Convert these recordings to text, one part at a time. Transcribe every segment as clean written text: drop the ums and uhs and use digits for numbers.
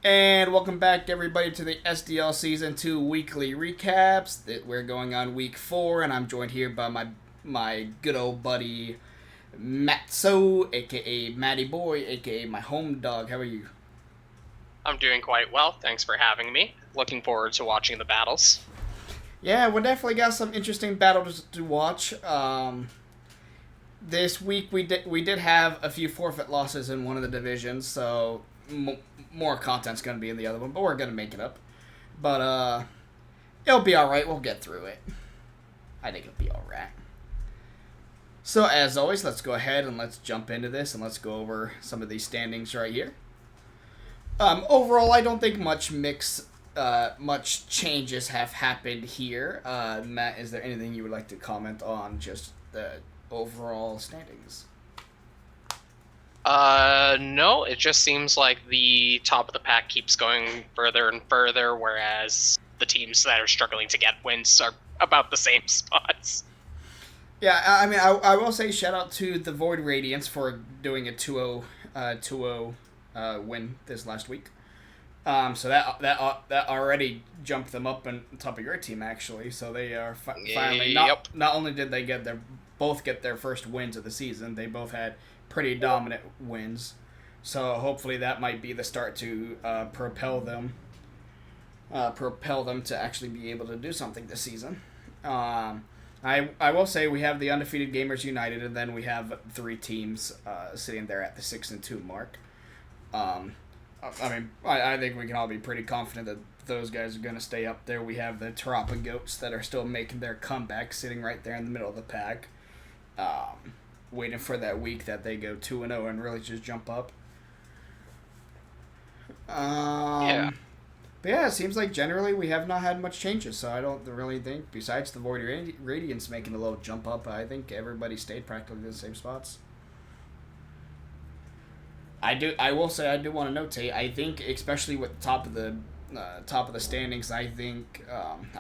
And welcome back, everybody, to the SDL Season 2 weekly recaps. We're going on week 4, and I'm joined here by my good old buddy, Mattsto, a.k.a. Matty Boy, a.k.a. my home dog. How are you? I'm doing quite well. Thanks for having me. Looking forward to watching the battles. Yeah, we definitely got some interesting battles to watch. This week we did have a few forfeit losses in one of the divisions, so more content's going to be in the other one, but we're going to make it up. But it'll be all right. We'll get through it. I think it'll be all right. So as always, let's go ahead and let's jump into this and let's go over some of these standings right here. Overall, I don't think much changes have happened here. Matt, is there anything you would like to comment on just the overall standings? No, it just seems like the top of the pack keeps going further and further, whereas the teams that are struggling to get wins are about the same spots. Yeah, I mean, I will say shout out to the Void Radiance for doing a 2-0 win this last week. So that already jumped them up on top of your team, actually. So they are finally not only did they both get their first wins of the season, they both had pretty dominant wins. So hopefully that might be the start to propel them to actually be able to do something this season. I will say we have the undefeated Gamers United, and then we have 3 teams sitting there at the 6-2 mark. I think we can all be pretty confident that those guys are going to stay up there. We have the Tarapa Goats that are still making their comeback, sitting right there in the middle of the pack, waiting for that week that they go 2-0 and really just jump up. Yeah. But yeah, it seems like generally we have not had much changes, so I don't really think, besides the Void Radiance making a little jump up, I think everybody stayed practically in the same spots. I will say I do want to notate. I think, especially with the top of the standings, I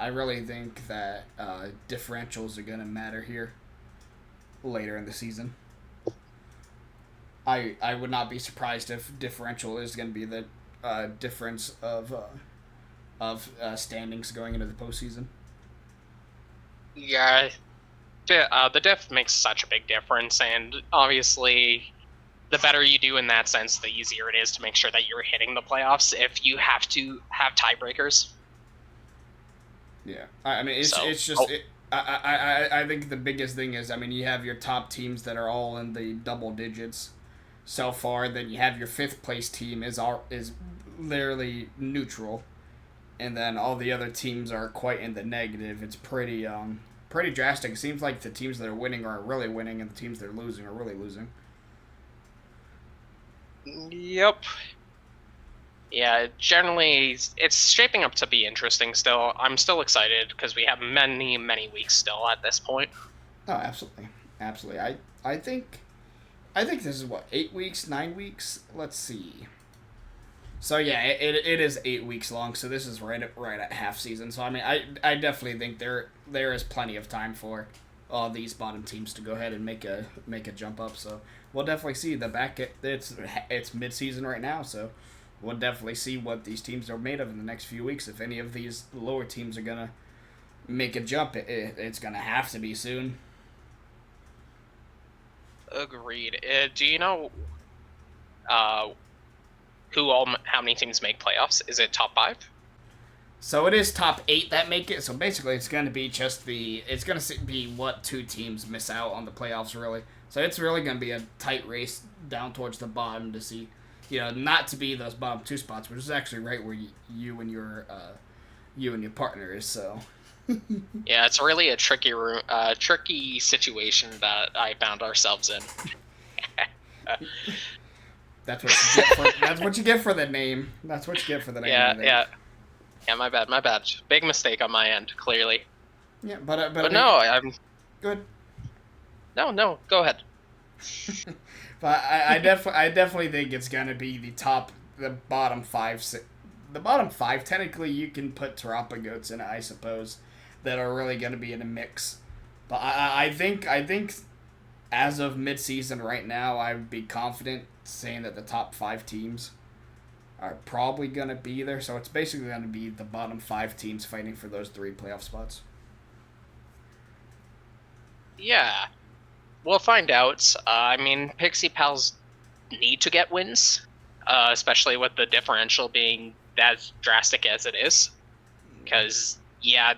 really think that differentials are gonna matter here later in the season. I would not be surprised if differential is gonna be the difference of standings going into the postseason. Yeah, the diff makes such a big difference, and obviously, the better you do in that sense, the easier it is to make sure that you're hitting the playoffs if you have to have tiebreakers. Yeah, I mean, it's just. I think the biggest thing is, I mean, you have your top teams that are all in the double digits so far. Then you have your 5th place team is literally neutral, and then all the other teams are quite in the negative. It's pretty drastic. It seems like the teams that are winning are really winning, and the teams that are losing are really losing. Yep. Yeah, generally, it's shaping up to be interesting still. I'm still excited because we have many, many weeks still at this point. Oh, absolutely. Absolutely. I think this is, 8 weeks, 9 weeks? Let's see. So, yeah, it is 8 weeks long, so this is right at half season. So, I mean, I definitely think there is plenty of time for all these bottom teams to go ahead and make a jump up. So, we'll definitely see it's mid-season right now, so we'll definitely see what these teams are made of in the next few weeks. If any of these lower teams are going to make a jump, it's going to have to be soon. Agreed. Do you know how many teams make playoffs? Is it top 5? So it is top 8 that make it. So basically, it's going to be what 2 teams miss out on the playoffs, really. So it's really going to be a tight race down towards the bottom to see, not to be those bottom 2 spots, which is actually right where you and your partner is. So. Yeah, it's really a tricky situation that I found ourselves in. That's what you get for the name. That's what you get for the name. Yeah. Yeah, my bad. Big mistake on my end, clearly. Yeah, but no, I'm good. No, go ahead. But I definitely think it's gonna be the bottom 5. The bottom 5, technically, you can put Tarapa Goats in it, I suppose, that are really gonna be in a mix. But I think as of mid-season right now, I would be confident saying that the top 5 teams are probably going to be there. So it's basically going to be the bottom 5 teams fighting for those 3 playoff spots. Yeah. We'll find out. I mean, Pixie Pals need to get wins, especially with the differential being as drastic as it is. Because, yeah,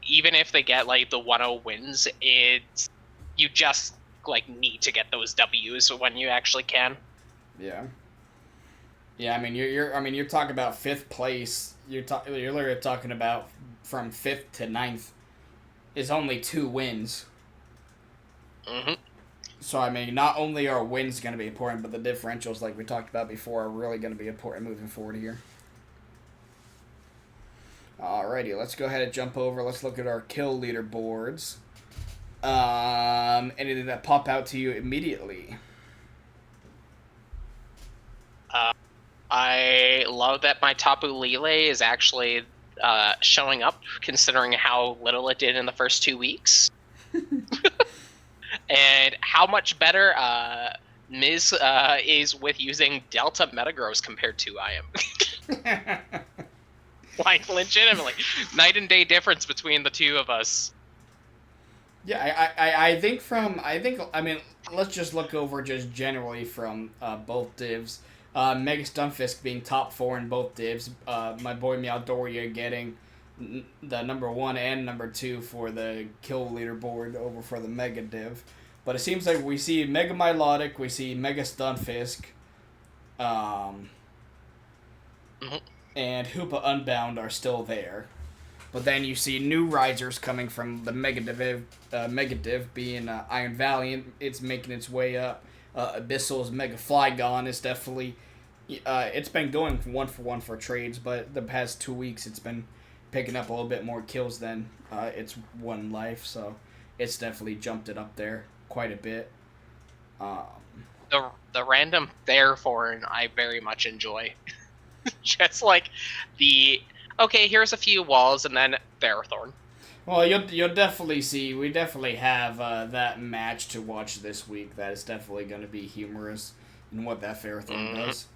even if they get, like, the 1-0 wins, you just, like, need to get those W's when you actually can. Yeah. Yeah, I mean, you're talking about 5th place. You're literally talking about from 5th to 9th is only 2 wins. Mm-hmm. So, I mean, not only are wins going to be important, but the differentials, like we talked about before, are really going to be important moving forward here. Alrighty, let's go ahead and jump over. Let's look at our kill leaderboards. Anything that pop out to you immediately? I love that my Tapu Lele is actually showing up, considering how little it did in the first 2 weeks. And how much better Miz is with using Delta Metagross compared to I am. Like, legitimately, night and day difference between the two of us. Yeah, I mean, let's just look over just generally from both divs. Mega Stunfisk being top 4 in both divs. My boy Meowdoriya getting the number 1 and number 2 for the kill leaderboard over for the Mega div. But it seems like we see Mega Milotic, we see Mega Stunfisk, and Hoopa Unbound are still there. But then you see new risers coming from the Mega div being Iron Valiant. It's making its way up. Abyssal's Mega Flygon is definitely... it's been going 1-for-1 for trades, but the past 2 weeks it's been picking up a little bit more kills than its 1 life, so it's definitely jumped it up there quite a bit. The random Thereforn I very much enjoy. Just like okay, here's a few walls and then Therethorn. Well, you'll definitely see. We definitely have that match to watch this week. That is definitely going to be humorous in what that Therethorn does.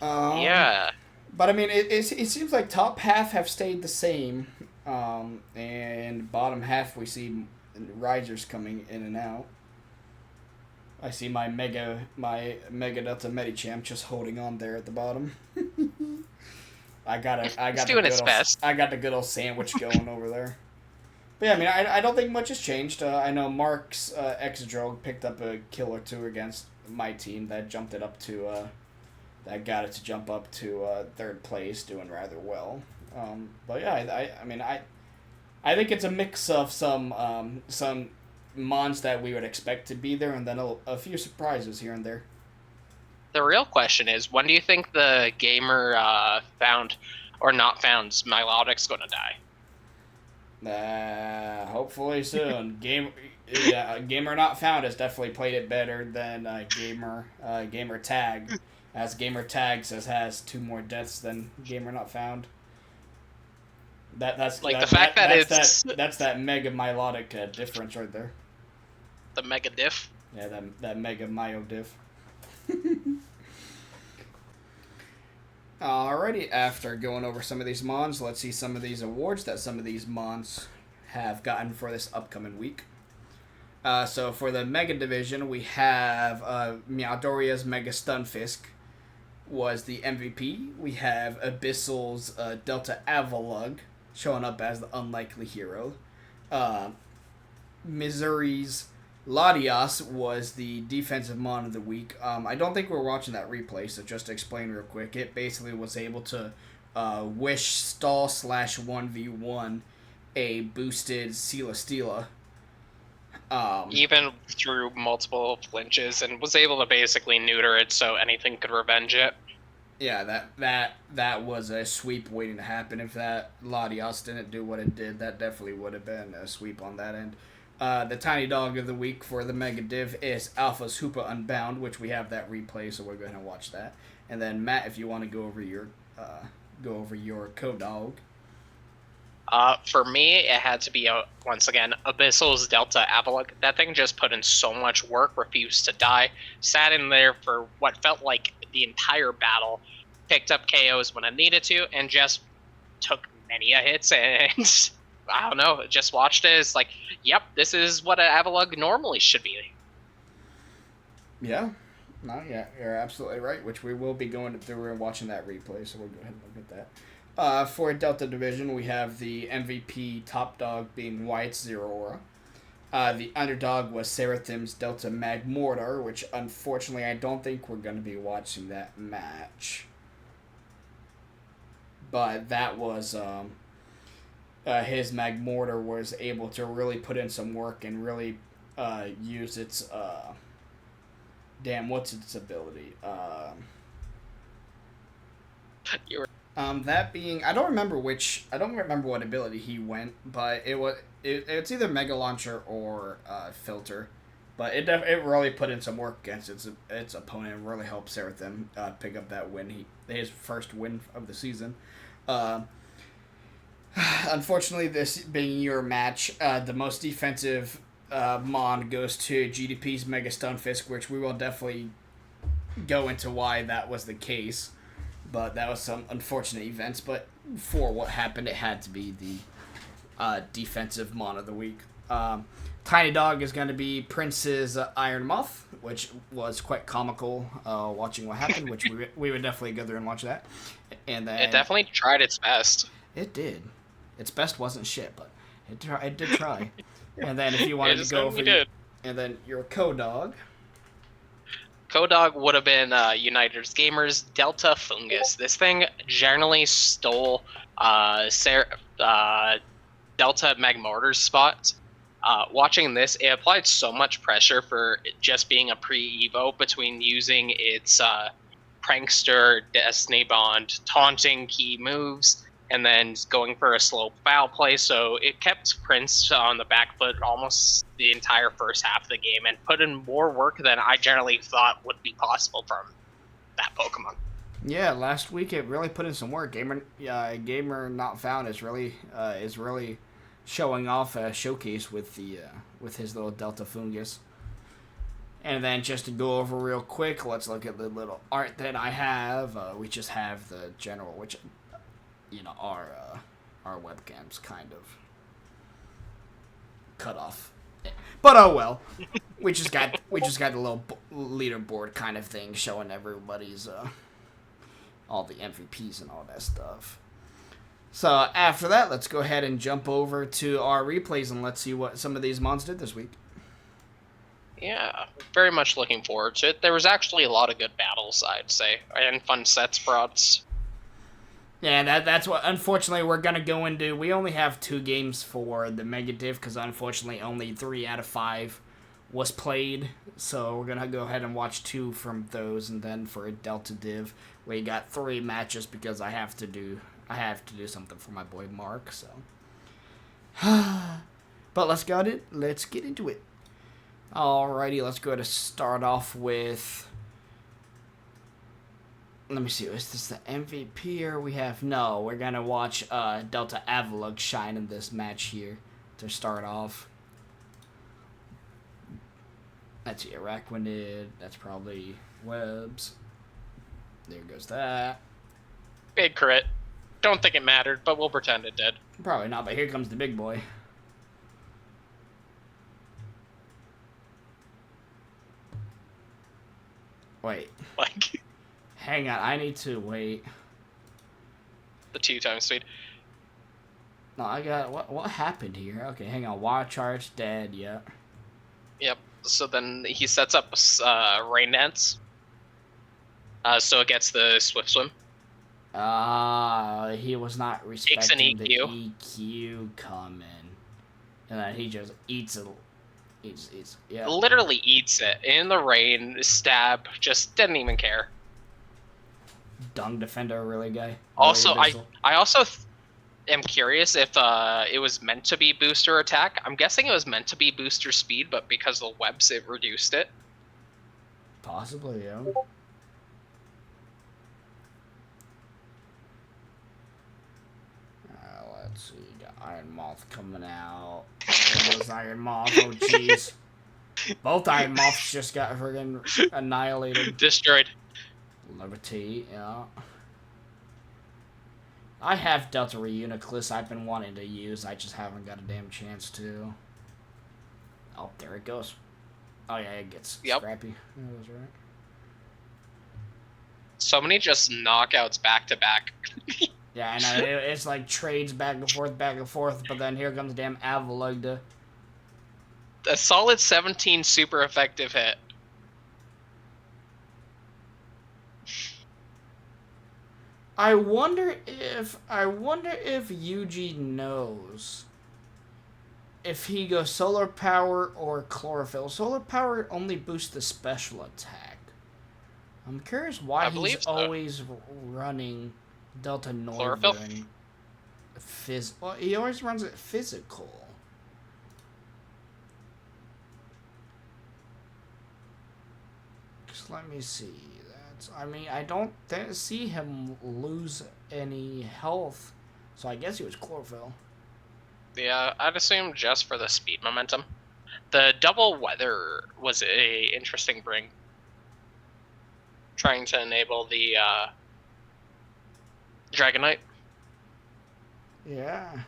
Yeah. But I mean, it seems like top half have stayed the same, and bottom half we see risers coming in and out. I see my Mega Delta Medicham just holding on there at the bottom. I got the good old sandwich going over there. But yeah, I mean, I don't think much has changed. I know Marc's X-Drog picked up a kill or 2 against my team that jumped it up to that got it to jump up to 3rd place, doing rather well. But yeah, I mean, I think it's a mix of some mons that we would expect to be there, and then a few surprises here and there. The real question is, when do you think the gamer found or not found Milotic's going to die? Hopefully soon. Gamer not found has definitely played it better than gamer tag, as gamer tag has 2 more deaths than gamer not found. That's that Mega Milotic difference right there. The Mega diff. Yeah, that Mega Myo diff. Alrighty, after going over some of these mons, let's see some of these awards that some of these mons have gotten for this upcoming week. So for the Mega Division, we have Meowdoriya's Mega Stunfisk was the MVP. We have Abyssal's Delta Avalug showing up as the unlikely hero. Missouri's Latias was the defensive mon of the week. I don't think we're watching that replay, so just to explain real quick, it basically was able to wish stall /1v1 a boosted Celesteela. Even through multiple flinches, and was able to basically neuter it so anything could revenge it. Yeah, that was a sweep waiting to happen. If that Latias didn't do what it did, that definitely would have been a sweep on that end. The tiny dog of the week for the Mega Div is Alpha's Hoopa Unbound, which we have that replay, so we're going to watch that. And then Matt, if you want to go over your co-dog. For me, it had to be once again Abyssal's Delta Avalok. That thing just put in so much work, refused to die, sat in there for what felt like the entire battle, picked up KOs when it needed to, and just took many a hits, and I don't know, just watched it as like, yep, this is what an Avalug normally should be. Yeah. No, yeah, you're absolutely right, which we will be going through and watching that replay, so we'll go ahead and look at that. For Delta Division, we have the MVP top dog being Wyatt's Zero Aura. The underdog was Seraphim's Delta Magmortar, which unfortunately I don't think we're going to be watching that match. But that was, his Magmortar was able to really put in some work and really use its, what's its ability? That being, I don't remember what ability he went, but it's either Mega Launcher or Filter, but it really put in some work against its opponent and really helped Seraphim pick up that win. His first win of the season. Unfortunately, this being your match, the most defensive Mon goes to GDP's Mega Stunfisk, which we will definitely go into why that was the case. But that was some unfortunate events. But for what happened, it had to be the defensive Mon of the week. Tiny Dog is going to be Prince's Iron Moth, which was quite comical watching what happened, which we would definitely go there and watch that. And then it definitely tried its best. It did. Its best wasn't shit, but it did try. And then if you wanted to go over, and then your Dog. Dog would have been United's Gamers Delta Fungus. This thing generally stole Delta Magmortar's spot. Watching this, it applied so much pressure for just being a pre-evo between using its Prankster, Destiny Bond, taunting key moves, and then going for a slow foul play, so it kept Prince on the back foot almost the entire first half of the game and put in more work than I generally thought would be possible from that Pokemon. Yeah, last week it really put in some work. Gamer Not Found is really showing off a showcase with his little Delta Fungus. And then just to go over real quick, let's look at the little art that I have. We just have the general, which our webcams kind of cut off, but oh well. we just got a little leaderboard kind of thing showing everybody's all the MVPs and all that stuff. So after that, let's go ahead and jump over to our replays and let's see what some of these mons did this week. Yeah, very much looking forward to it. There was actually a lot of good battles, I'd say, and fun sets brought. Yeah, that's what, unfortunately, we're going to go into. We only have 2 games for the Mega Div, because unfortunately only 3 out of 5 was played. So we're going to go ahead and watch 2 from those, and then for a Delta Div, we got 3 matches, because I have to do something for my boy Marc, so. But let's get into it. Alrighty, let's go to start off with... Let me see, is this the MVP or we have... No, we're going to watch Delta Avalug shine in this match here to start off. That's the Araquanid. That's probably Webs. There goes that. Big crit. Don't think it mattered, but we'll pretend it did. Probably not, but here comes the big boy. Wait. Like... Hang on, I need to wait. The 2 times speed. No, I got... What happened here? Okay, hang on. Wild Charge, dead, yeah. Yep, so then he sets up Rain Dance. So it gets the Swift Swim. He was not respecting the EQ coming. And then he just eats it. Yeah. Literally eats it. In the rain, stab, just didn't even care. Dung Defender, really, guy? Also, I also am curious if it was meant to be booster attack. I'm guessing it was meant to be booster speed, but because of the webs, it reduced it. Possibly, yeah. Let's see, got Iron Moth coming out. Those Iron Moth, oh jeez. Both Iron Moths just got friggin' annihilated. Destroyed. Liberty, yeah. I have Delta Reuniclus I've been wanting to use. I just haven't got a damn chance to. Oh, there it goes. Oh, yeah, it gets scrappy. That was right. So many just knockouts back to back. Yeah, I know. It's like trades back and forth, but then here comes the damn Avalugda. A solid 17 super effective hit. I wonder if Yuji knows if he goes solar power or chlorophyll. Solar power only boosts the special attack. I'm curious why he's always running Delta Noivern and well, he always runs it physical. Just let me see. I mean, I don't see him lose any health, so I guess he was chlorophyll. Yeah, I'd assume just for the speed momentum. The double weather was a interesting bring. Trying to enable the Dragonite. Yeah.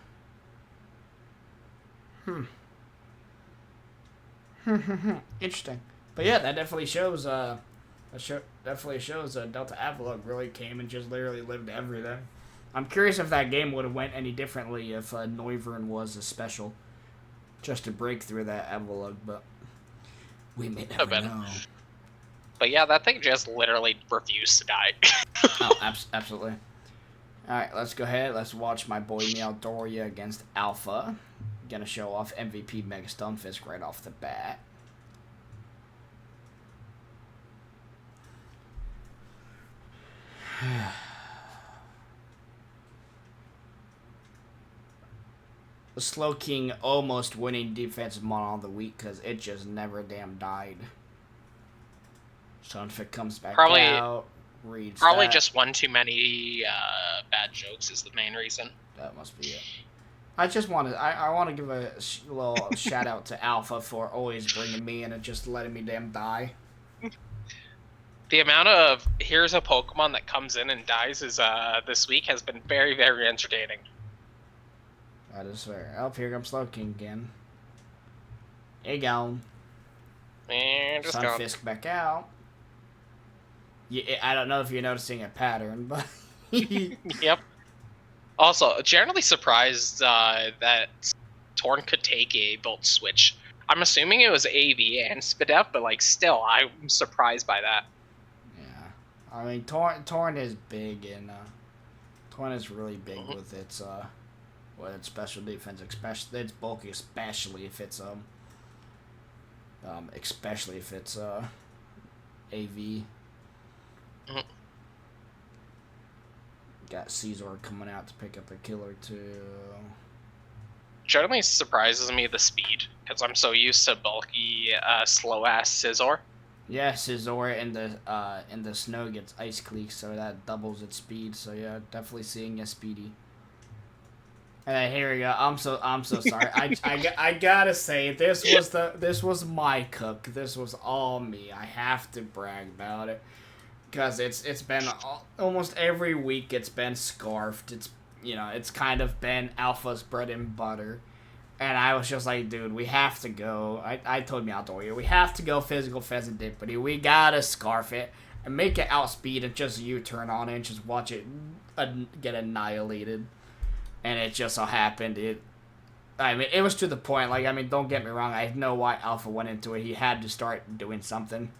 Interesting. But yeah, that definitely shows Delta Avalugda really came and just literally lived everything. I'm curious if that game would have went any differently if Noivern was a special, just to break through that Avalugda, but we may never know. But yeah, that thing just literally refused to die. Oh, absolutely. Alright, let's go ahead. Let's watch my boy Meowdoriya against Alpha. Gonna show off MVP Mega Stunfisk right off the bat. The Slow King almost winning defensive model of the week because it just never damn died. Stunfisk comes back out. Reads probably that. Just one too many bad jokes is the main reason. That must be it. I want to give a little shout out to Alpha for always bringing me in and just letting me damn die. The amount of here's a Pokemon that comes in and dies is this week has been very, very entertaining. That is fair. Oh, here comes Slow King again. Hey, gone. And just Stunfisk back out. Yeah, I don't know if you're noticing a pattern, but yep. Also, generally surprised that Torn could take a Volt Switch. I'm assuming it was AV and Spadef, but like still, I'm surprised by that. Yeah, I mean Torn is big and Torn is really big with its special defense, especially its bulky, especially if it's AV. Got Caesar coming out to pick up a killer too. Generally surprises me the speed because I'm so used to bulky, slow ass Scizor. Yeah, Scizor in the snow gets Ice Cleak, so that doubles its speed. So yeah, definitely seeing a speedy. And then here we go. I'm so sorry. I gotta say this was my cook. This was all me. I have to brag about it. Because it's been almost every week it's been Scarfed. It's kind of been Alpha's bread and butter. And I was just like, dude, we have to go. I told Meowdoriya, we have to go physical Pheasantipity. We gotta Scarf it and make it outspeed and just U-turn on it and just watch it get annihilated. And it just so happened it was to the point, don't get me wrong, I know why Alpha went into it. He had to start doing something.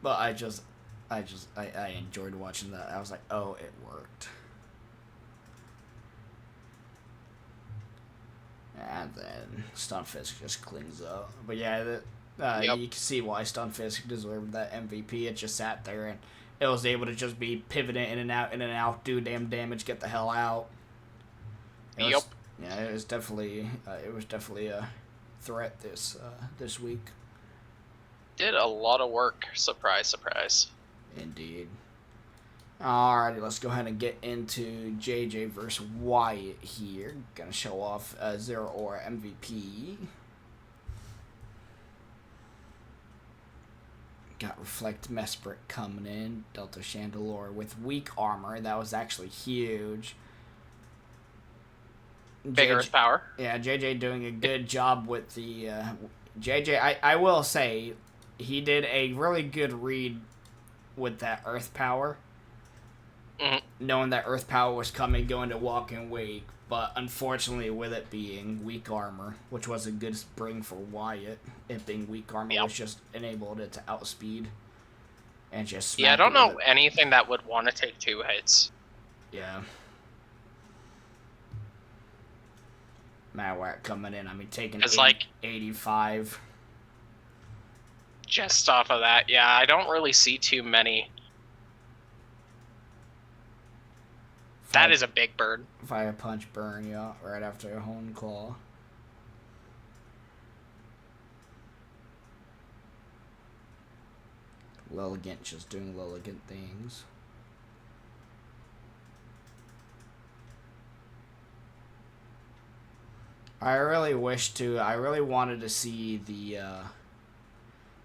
But I enjoyed watching that. I was like, oh, it worked. And then Stunfisk just clings up. But yeah, you can see why Stunfisk deserved that MVP. It just sat there and it was able to just be pivoting in and out, do damn damage, get the hell out. It was definitely a threat this week. Did a lot of work. Surprise, surprise. Indeed. Alrighty, let's go ahead and get into JayJay versus Wyatt here. Gonna show off Zero Aura MVP. got Reflect Mesprit coming in. Delta Chandelure with weak armor. That was actually huge. Big Earth Power. Yeah, JayJay doing a good job with the... JayJay, I will say, he did a really good read with that Earth Power. Knowing that Earth Power was coming, going to Walk and Wake. But unfortunately, with it being weak armor, which was a good spring for Wyatt, it being weak armor was just enabled it to outspeed. And just I don't know anything that would want to take 2 hits. Yeah. Wyatt coming in, I mean, taking 85. Just off of that, yeah, I don't really see too many. That is a big bird. Fire Punch burn, yeah, right after a Hone Claw. Lilligant just doing Lilligant things. I really wanted to see the,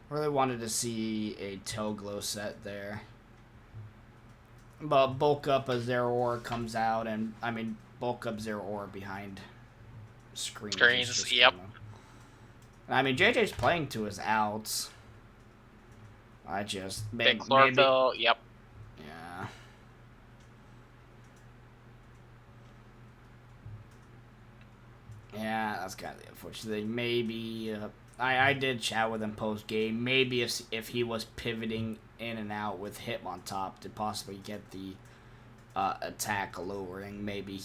really wanted to see a Toglo set there. But bulk up a Zero Ore comes out, and, I mean, bulk up Zero Ore behind screens. Yep. I mean, JayJay's playing to his outs. Big Chlorophyll, yep. Yeah. Yeah, that's kind of the unfortunate thing. Maybe, I did chat with him post-game. Maybe if he was pivoting in and out with Hitmontop to possibly get the attack lowering, maybe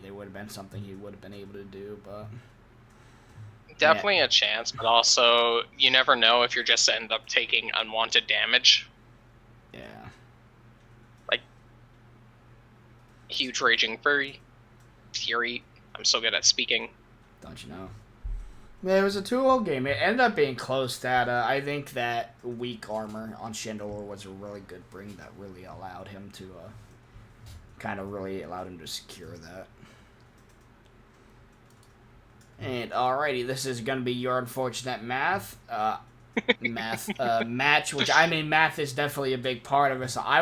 there would have been something he would have been able to do, but... Definitely a chance, but also, you never know if you're just end up taking unwanted damage. Yeah. Like, huge Raging Fury. I'm so good at speaking. Don't you know? Yeah, it was a 2-0 game. It ended up being close. That I think that weak armor on Chandelure was a really good bring that really allowed him to secure that. And alrighty, this is gonna be your unfortunate match, which I mean math is definitely a big part of it. So I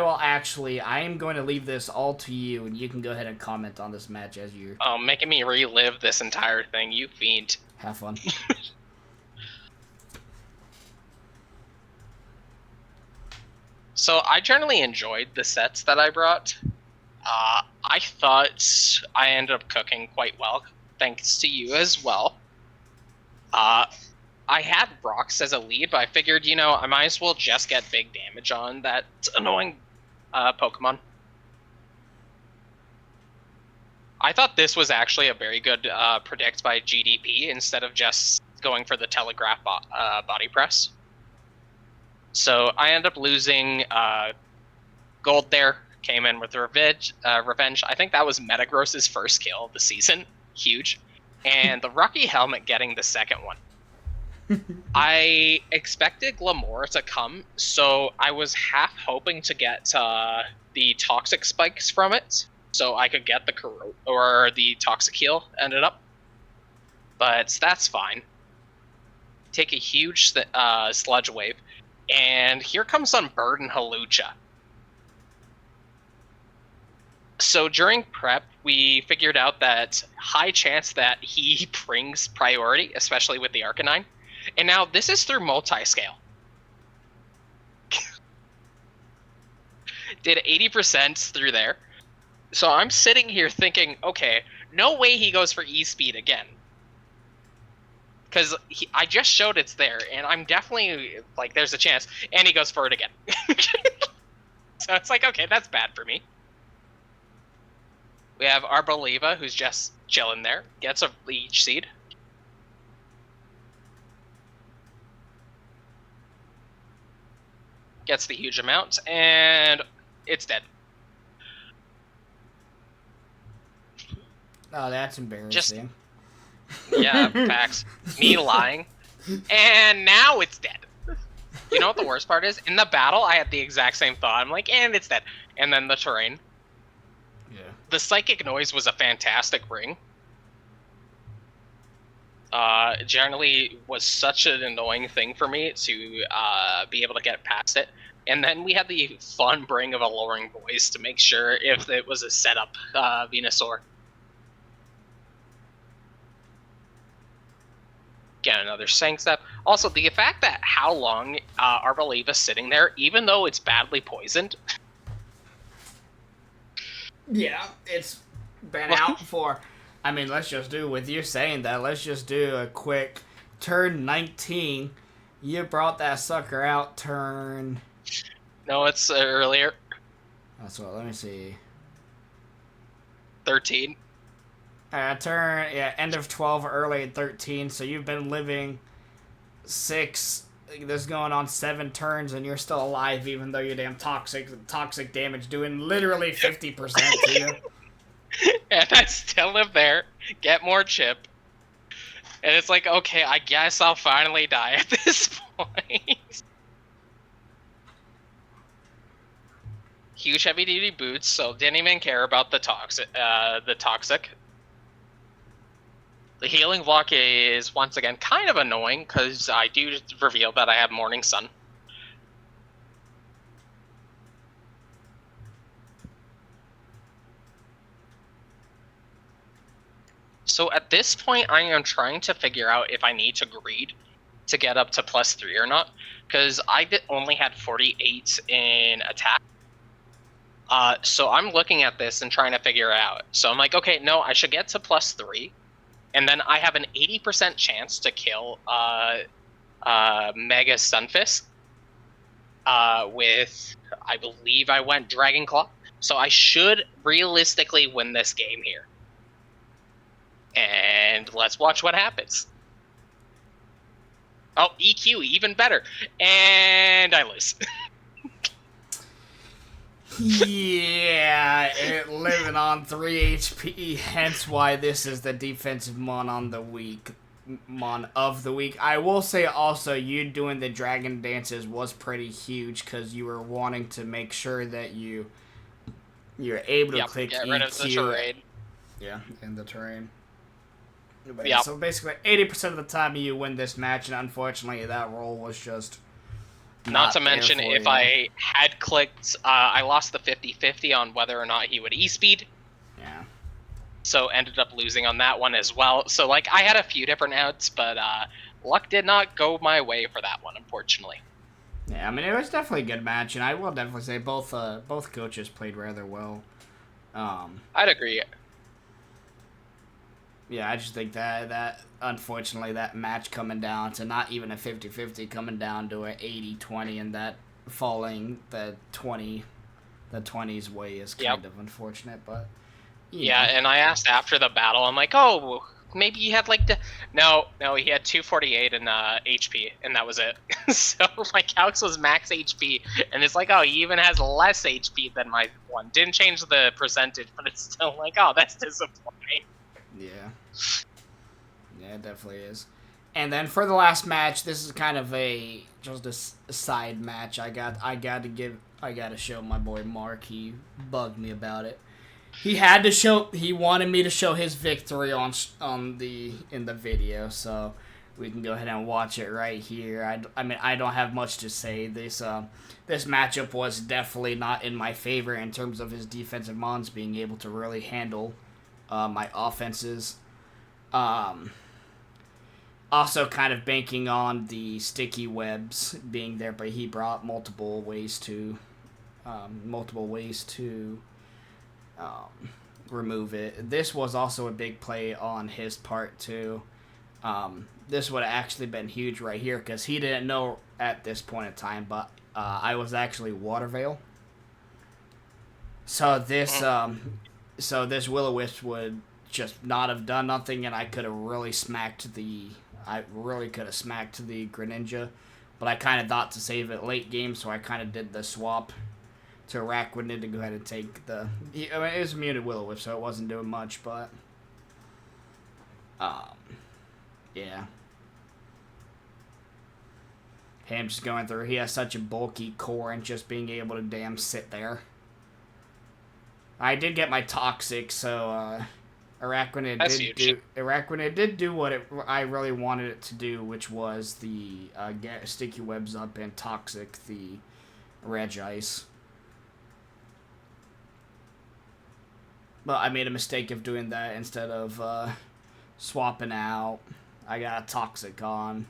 am going to leave this all to you, and you can go ahead and comment on this match as you. Oh, making me relive this entire thing, you fiend. Have fun. So I generally enjoyed the sets that I brought. I thought I ended up cooking quite well, thanks to you as well. I had Brox as a lead, but I figured, I might as well just get big damage on that annoying Pokemon. I thought this was actually a very good predict by GDP instead of just going for the Telegraph body press. So I ended up losing gold there. Came in with Revenge. I think that was Metagross's first kill of the season. Huge. And the Rocky Helmet getting the second one. I expected Glamour to come, so I was half hoping to get the Toxic Spikes from it, so I could get the Toxic Heal ended up. But that's fine. Take a huge Sludge Wave, and here comes some Burden Halucha. So during prep, we figured out that high chance that he brings priority, especially with the Arcanine. And now this is through multi-scale. Did 80% through there. So I'm sitting here thinking, okay, no way he goes for E-Speed again. Because I just showed it's there, and I'm definitely, there's a chance. And he goes for it again. So it's like, okay, that's bad for me. We have Arboliva, who's just chilling there. Gets a Leech Seed. Gets the huge amount, and it's dead. Oh, that's embarrassing. Yeah, facts. Me lying. And now it's dead. You know what the worst part is? In the battle, I had the exact same thought. I'm like, and it's dead. And then the terrain. The Psychic Noise was a fantastic ring. generally was such an annoying thing for me to be able to get past it. And then we had the fun bring of alluring voice to make sure if it was a setup Venusaur. Get another Sang Step. Also, the fact that how long Arbaleva's sitting there, even though it's badly poisoned. Yeah, it's been out for... I mean, let's just do, with you saying that, let's just do a quick turn 19. You brought that sucker out turn... No, it's earlier. That's what, let me see. 13. End of 12, early 13, so you've been living 6, this is going on 7 turns, and you're still alive, even though you're damn toxic damage doing literally 50% to you. And I still live there, get more chip, and it's like, okay, I guess I'll finally die at this point. Huge heavy-duty boots, so didn't even care about the toxic. The healing block is, once again, kind of annoying, because I do reveal that I have Morning Sun. So at this point, I am trying to figure out if I need to greed to get up to +3 or not, because I only had 48 in attack. So I'm looking at this and trying to figure it out. So I'm like, okay, no, I should get to +3. And then I have an 80% chance to kill Mega Stunfisk with, I believe I went Dragon Claw. So I should realistically win this game here. And let's watch what happens. Oh, EQ, even better. And I lose. Yeah, it living on 3 HP, hence why this is the defensive mon of the week. I will say also, you doing the dragon dances was pretty huge, because you were wanting to make sure that you're able to click get EQ. rid of the terrain. Yeah, in the terrain. Yep. So basically, 80% of the time you win this match, and unfortunately that roll was just... Not to mention, if I had clicked, I lost the 50-50 on whether or not he would E-speed. Yeah. So ended up losing on that one as well. So, like, I had a few different outs, but luck did not go my way for that one, unfortunately. Yeah, I mean, it was definitely a good match, and I will definitely say both coaches played rather well. I'd agree. Yeah, I just think that unfortunately that match coming down to not even a 50-50, coming down to an 80-20, and that falling the 20's way is kind of unfortunate, but yeah, and I asked after the battle, I'm like, oh, maybe he had like the... No, he had 248 in HP, and that was it. So my calcs was max HP, and it's like, oh, he even has less HP than my one. Didn't change the percentage, but it's still like, oh, that's disappointing. Yeah. Yeah, it definitely is. And then for the last match, this is kind of just a side match. I gotta show my boy Marc. He bugged me about it. He wanted me to show his victory in the video, so we can go ahead and watch it right here. I mean, I don't have much to say. This matchup was definitely not in my favor in terms of his defensive mons being able to really handle my offenses. Also kind of banking on the sticky webs being there, but he brought multiple ways to remove it. This was also a big play on his part too. This would have actually been huge right here, because he didn't know at this point in time, but I was actually Water Veil. So this Will-O-Wisp would just not have done nothing, and I could have really smacked the Greninja, but I kind of thought to save it late game, so I kind of did the swap to Araquanid to go ahead and take the... it was immune to Will-O-Wisp, so it wasn't doing much, but... yeah. Him just going through, he has such a bulky core, and just being able to damn sit there. I did get my Toxic, so, Araquanid did do what I really wanted it to do, which was the get sticky webs up and toxic the Regice. But I made a mistake of doing that instead of swapping out. I got a toxic on.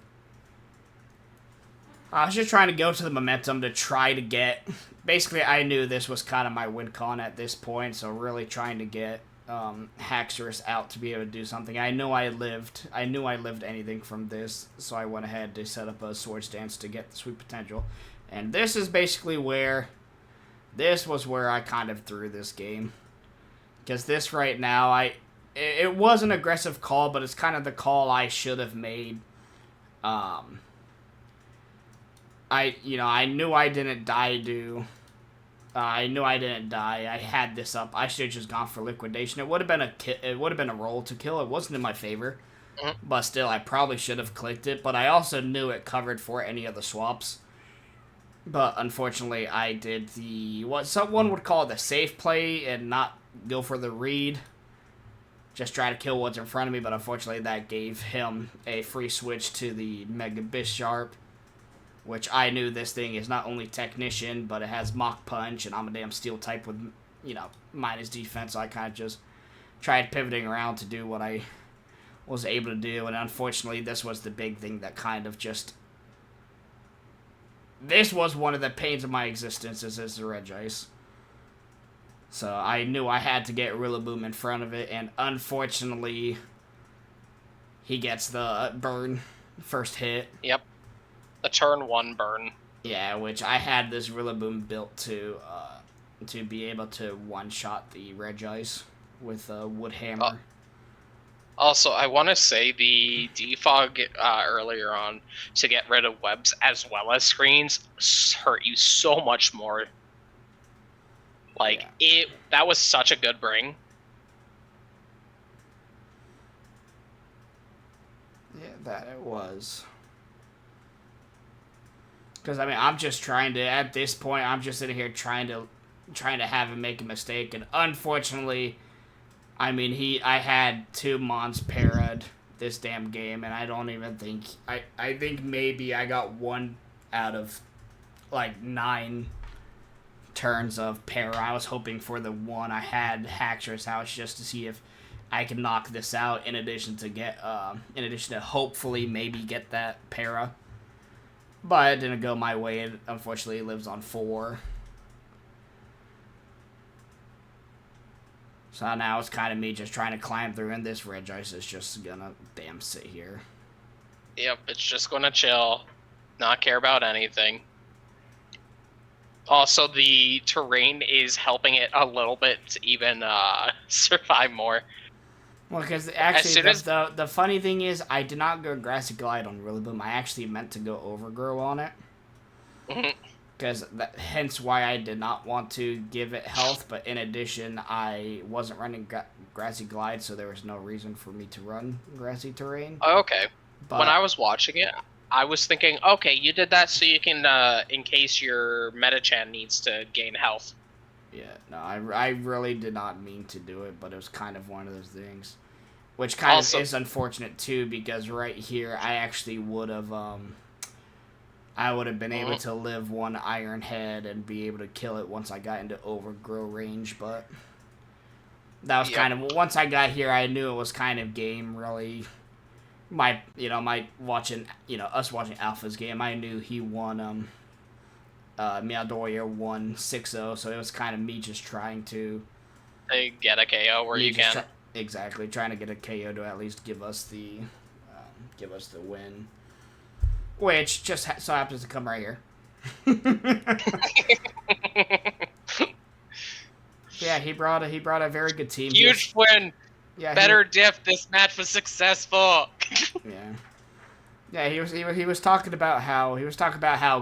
I was just trying to go to the momentum to try to get... Basically, I knew this was kind of my win con at this point, so really trying to get Haxorus out to be able to do something. I knew I lived anything from this, so I went ahead to set up a Swords Dance to get the sweet potential. And this is basically where... This was where I kind of threw this game. Because this right now, it was an aggressive call, but it's kind of the call I should have made. I knew I didn't die I knew I didn't die. I had this up. I should have just gone for liquidation. It would have been a roll to kill. It wasn't in my favor. Mm-hmm. But still, I probably should have clicked it. But I also knew it covered for any of the swaps. But unfortunately, I did what someone would call the safe play and not go for the read. Just try to kill what's in front of me. But unfortunately, that gave him a free switch to the Mega Bisharp. Which I knew this thing is not only Technician, but it has Mach Punch, and I'm a damn Steel type with, minus defense, so I kind of just tried pivoting around to do what I was able to do, and unfortunately, this was the big thing that kind of just... This was one of the pains of my existence, is the Regice. So I knew I had to get Rillaboom in front of it, and unfortunately, he gets the burn, first hit. Yep. The turn 1 burn. Yeah, which I had this Rillaboom built to be able to one-shot the Regice with a Wood Hammer. Also, I want to say the defog earlier on to get rid of webs as well as screens hurt you so much more. That was such a good bring. Yeah, that it was. Because, I'm just trying to, at this point, I'm just sitting here trying to have him make a mistake. And unfortunately, I had 2 Mons para'd this damn game. And I don't even think, I think maybe I got 1 out of, 9 turns of para. I was hoping for the 1. I had Haxorus House just to see if I could knock this out in addition to hopefully maybe get that para. But it didn't go my way. It unfortunately lives on 4. So now it's kind of me just trying to climb through, and this Regice is just gonna damn sit here. Yep, it's just gonna chill, not care about anything. Also, the terrain is helping it a little bit to even survive more. Well, because actually, the funny thing is, I did not go Grassy Glide on Rillaboom. I actually meant to go Overgrow on it. Because hence why I did not want to give it health, but in addition, I wasn't running Grassy Glide, so there was no reason for me to run Grassy Terrain. Oh, okay. But when I was watching it, I was thinking, okay, you did that so you can, in case your Metachan needs to gain health. Yeah, no, I really did not mean to do it, but it was kind of one of those things. Which kind of is unfortunate, too, because right here, I actually would have, been able to live 1 Iron Head and be able to kill it once I got into Overgrow range, but that was kind of, once I got here, I knew it was kind of game, really. Watching Alpha's game, I knew he won, Meowdoriya won 6-0, so it was kind of me just trying to get a KO where you can. Exactly, trying to get a KO to at least give us the win, which just so happens to come right here. Yeah, he brought a very good team. Huge win. Yeah, better diff. This match was successful. Yeah, he was talking about how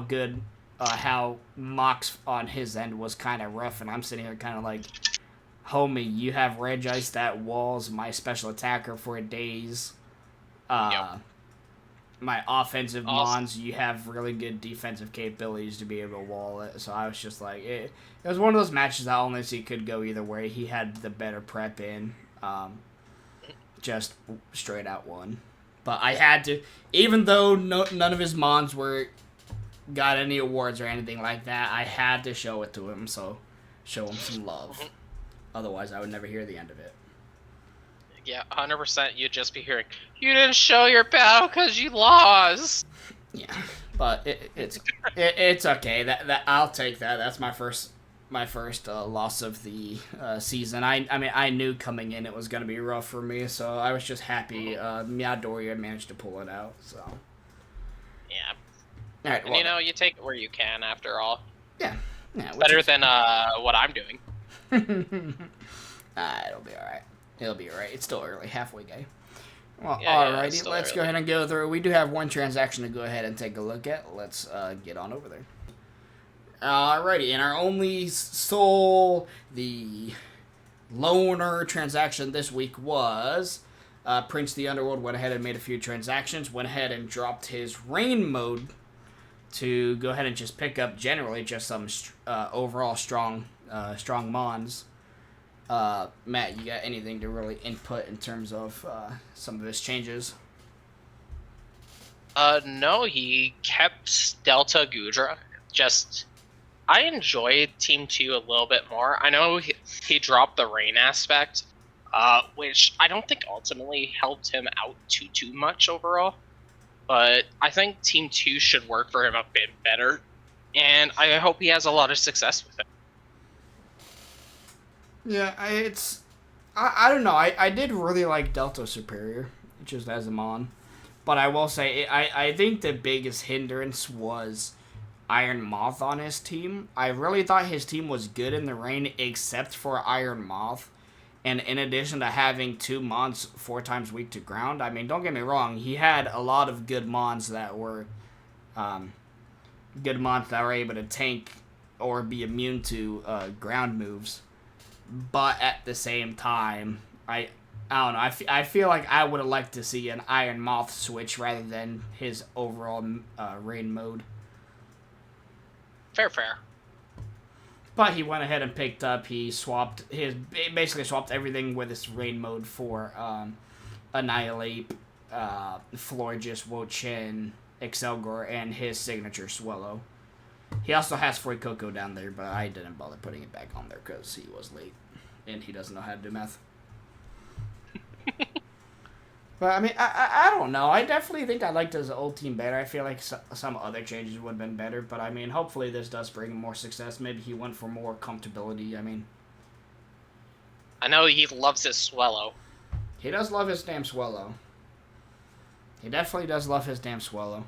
good. How Mox on his end was kind of rough, and I'm sitting here kind of like, homie, you have Regice that walls my special attacker for days. My offensive Mons, you have really good defensive capabilities to be able to wall it. So I was just like, it was one of those matches that honestly could go either way. He had the better prep in. just straight out won. But I had to, even though none of his mons got any awards or anything like that, I had to show it to him, so show him some love. Otherwise, I would never hear the end of it. Yeah, 100%. You'd just be hearing, "You didn't show your battle because you lost." Yeah, but it's okay. That I'll take that. That's my first loss of the season. I mean, I knew coming in it was gonna be rough for me, so I was just happy Meowdoriya managed to pull it out. So yeah. All right, and you know, you take it where you can. After all, yeah. Better than what I'm doing. It'll be all right. It'll be all right. It's still early, halfway game. Well, yeah, alrighty, let's go ahead and go through. We do have one transaction to go ahead and take a look at. Let's get on over there. Alrighty, and our only the loner transaction this week was Prince the Underworld went ahead and made a few transactions, went ahead and dropped his rain mode to go ahead and just pick up generally just some overall strong mons. Matt, you got anything to really input in terms of some of his changes? No, he kept Delta Gudra. I enjoyed Team 2 a little bit more. I know he dropped the rain aspect, which I don't think ultimately helped him out too much overall. But I think Team 2 should work for him a bit better, and I hope he has a lot of success with it. Yeah, I don't know. I did really like Delta Superior, just as a mon. But I will say, I think the biggest hindrance was Iron Moth on his team. I really thought his team was good in the rain, except for Iron Moth. And in addition to having 2 mons 4 times weak to ground, I mean, don't get me wrong, he had a lot of good mons that were able to tank or be immune to ground moves. But at the same time, I don't know. I feel like I would have liked to see an Iron Moth switch rather than his overall rain mode. Fair. But he went ahead and picked up. He basically swapped everything with his rain mode for Annihilate, Florges, Wo-Chen, Excelgor, and his signature Swallow. He also has Fuecoco down there, but I didn't bother putting it back on there because he was late. And he doesn't know how to do math. But, I mean, I don't know. I definitely think I liked his old team better. I feel like some other changes would have been better. But, I mean, hopefully this does bring him more success. Maybe he went for more comfortability. I mean, I know he loves his Swallow. He does love his damn Swallow. He definitely does love his damn Swallow.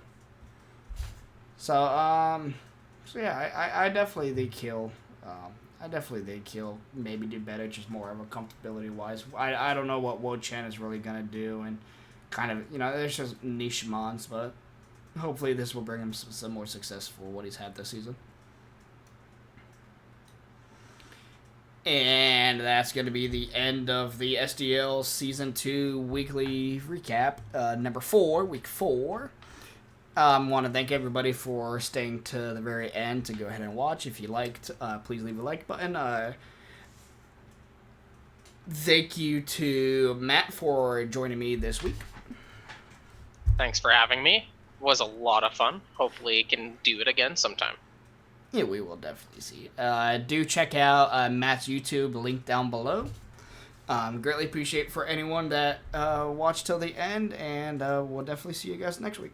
So yeah, I definitely think he'll maybe do better, just more of a comfortability wise. I don't know what Wo-Chen is really gonna do, and kind of, you know, there's just niche mons, but hopefully this will bring him some more success for what he's had this season. And that's going to be the end of the SDL Season 2 weekly recap, number 4, week 4. I want to thank everybody for staying to the very end to go ahead and watch. If you liked, please leave a like button. Thank you to Matt for joining me this week. Thanks for having me. It was a lot of fun. Hopefully you can do it again sometime. Yeah, we will definitely see. Do check out Matt's YouTube, link down below. Greatly appreciate for anyone that watched till the end, and we'll definitely see you guys next week.